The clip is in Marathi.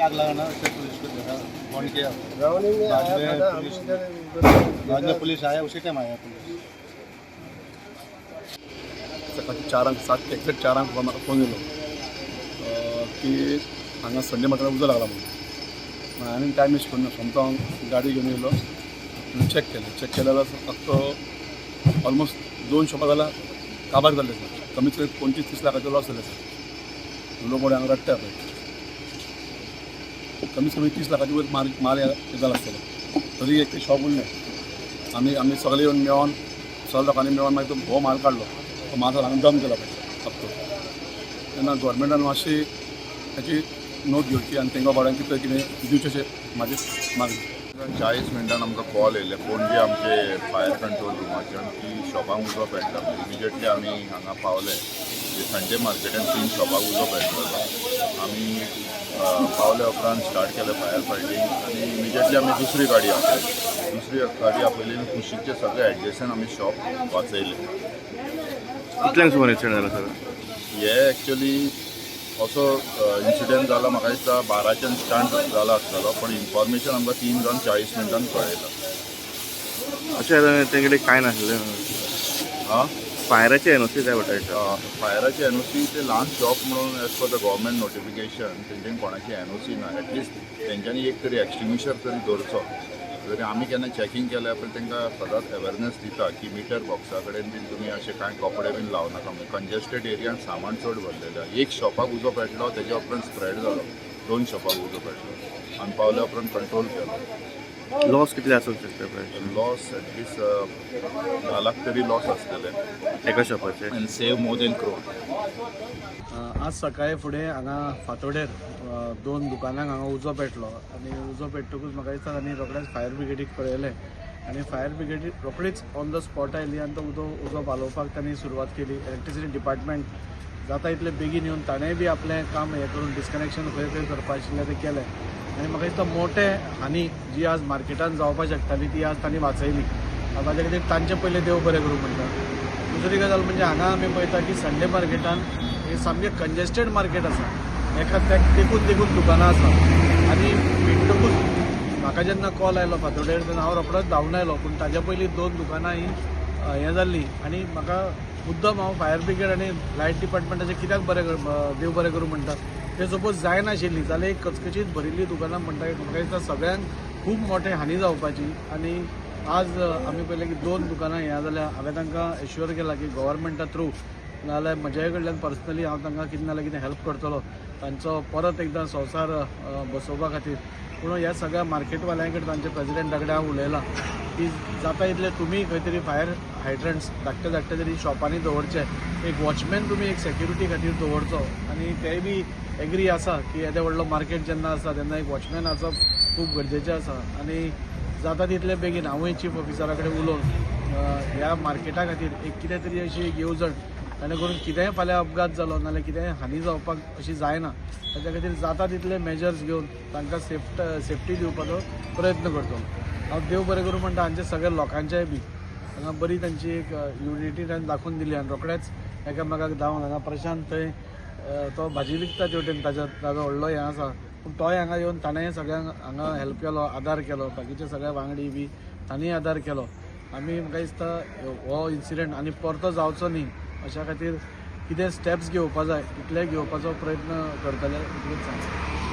आग लगाना उससे पुलिस को देखा फोन किया, बाद में पुलिस आया, उसी टाइम आया पुलिस. सकाळी 7 एक्झॅक्ट 4 म्हाका फोन येयलो की हांगा संडे मार्केटान उजो लागला म्हणून. हांवें टायम वेस्ट करून सोमतो हांव गाडी घेवन येयलो, चॅक केलें जाल्यार फक्त ऑलमोस्ट 2 शॉपां जाल्यार काबार जाल्ले सर. कमीत कमी 25-30 लाखाचो लॉस जाले सर. लोक मोडे हांगा रडटा पळय, कमीत कमी 30 लाखाचे वयर माल जाला आसतलो. तरी एक शॉप उरलें. आमी सगळे येवन मेळोन सगळ्या लोकांनी मेळोन मागीर तो भोव माल काडलो. तो माल हांगा डम केला पळय फक्त. तेन्ना गव्हर्मेंटान मातशी हाची नोट घेवची आनी तांकां बाबड्यांक कितें दिवचें अशें म्हाजी मागणी. 40 मिनटान आमकां कॉल येयले पणजे आमचे फायर कंट्रोल रुमाच्यान की शॉपांक उजो पेट्टा. इमिजिएटली आमी हांगा पावले. संडे मार्केटान 3 शॉपाक उजो पेट्टलो. आमी पावले उपरांत स्टार्ट केलें फायर फायटींग आनी इमिजिएटली आमी दुसरी गाडी आपयली आनी कुशीकचे सगळे एडजस्टन आमी शॉप वाचयले. कितल्यांक सुमार एक्सिडेंट जाला सर? हे एक्चुअली असो इन्सिडेंट जाला म्हाका दिसता 12च्यान स्टार्ट जाला आसतलो, पण इन्फॉर्मेशन आमकां 3 जावन 40 मिनटान कळयला. अशें तेंगेले कांय नासलें. हां, फायराचे एनओसी जाय पडटा. फायराचे एनओसी ते ल्हान शॉप म्हणून as per the government notification तेंच्यांनी कोणाची एनओसी ना. एटलिस्ट तेंच्यांनी एक तरी एक्सटिंग्विशर तरी दवरचो. जरी आमी केन्ना चॅकिंग केल्या पण तांकां सदांच अवेरनेस दिता की मिटर बॉक्सा कडेन बीन तुमी अशें कांय कपडे बीन लावनाका. म्हणजे कंजेस्टेड एरियान सामान चड भरलेलें. एक शॉपाक उजो पेटलो, तेज्या उपरांत स्प्रेड जालो. 2 शॉपाक उजो पेटलो आनी पावल्या उपरांत कंट्रोल केलो. लॉस कितले आसूंक शकता? लॉस एटलिस्ट 10 लाख तरी लॉस आसतले एका शॉपाचे. आनी सेव मोर देन क्रोड. आज सकाळी फुडें हांगा फातोडेर 2 दुकानांक हांगा उजो पेटलो आनी उजो पेट्टकूच म्हाका दिसता आनी रोखडेच फायर ब्रिगेडीक कळयलें आनी फायर ब्रिगेडी रोखडीच ऑन द स्पॉट आयली आनी तो उजो पालोवपाक तांणी सुरवात केली. इलेक्ट्रिसिटी डिपार्टमेंट जाता इतले बेगीन येवन ताणेंय बी आपलें काम हें करून डिस्कनेक्शन खंय खंय करपा आशिल्लें तें केलें आनी म्हाका दिसता मोठे हानी जी आज मार्केटान जावपाक शकताली ती आज तांणी वाचयली. ताचे खातीर तांचे पयलें देव बरें करूं म्हणटा. दुसरी गजाल म्हणजे हांगा आमी पळयता की संडे मार्केटान हे सामकें कंजेस्टेड मार्केट आसा. एका देखून दुकानां आसा आनी भेटतकूच म्हाका जेन्ना कॉल आयलो फातोडेर तेन्ना हांव रोखडोच धांवन आयलो. पूण ताज्या पयलीं 2 दुकानां ही हें जाल्लीं आनी म्हाका मुद्दम हांव फायर ब्रिगेड आनी लायट डिपार्टमेंटाचें कित्याक देव बरें करूं म्हणटा. ते सपोज जायनाशिल्लीं जाल्यार एक कचकचीत भरिल्लीं दुकानां म्हणटा म्हाका दिसता सगळ्यांक खूब मोठे हानी जावपाची. आनी आज आमी पळयलें की 2 दुकानां ह्या जाल्यार हांवें तांकां एश्युअर केला की गव्हर्मेंटा थ्रू नाजाल्यार म्हज्या कडल्यान पर्सनली हांव तांकां कितें ना कितें हेल्प करतलो तांचो परत एकदां संवसार बसोवपा खातीर. पूण ह्या सगळ्या मार्केटवाल्यां कडेन तांचे प्रेजिडेंटा कडेन हांव उलयलां की जाता इतले तुमी खंय तरी फायर हायड्रंट्स धाकटे तरी शॉपांनी दवरचे. एक वॉचमॅन तुमी एक सेक्युरिटी खातीर दवरचो आनी तेय बी एग्री आसा की येदे व्हडलो मार्केट जेन्ना आसा तेन्ना एक वॉचमॅन आसप खूब गरजेचें आसा. आनी जाता तितले बेगीन हांवूय चीफ ऑफिसरा कडेन उलोवन ह्या मार्केटा खातीर एक कितें तरी अशी एक येवजण जेणे करून कितेंय फाल्यां अपघात जालो नाजाल्यार कितेंय हानी जावपाक अशी जायना ताच्या खातीर जाता तितले मेजर्स घेवन तांकां सेफ्टी दिवपाचो प्रयत्न करतलो. हांव देव बरें करूं म्हणटा हांचे सगळ्या लोकांचेय बी हांगा बरी तांची एक युनिटी ताणें दाखोवन दिली आनी रोखडेच एकामेकाक धांवन हांगा प्रशांत थंय तो भाजी विकता तेवटेन ताजो व्हडलो हें आसा पूण तोय हांगा येवन ताणें सगळ्यांक हांगा हेल्प केलो, आदार केलो. बाकीचे सगळे वांगडी बी तांणी आदार केलो. आमी म्हाका दिसता हो इन्सिडंट आनी परतो जावचो न्ही अशा खातीर कितें स्टेप्स घेवपा जाय तितले घेवपाचो प्रयत्न करतले इतलेंच सांगता.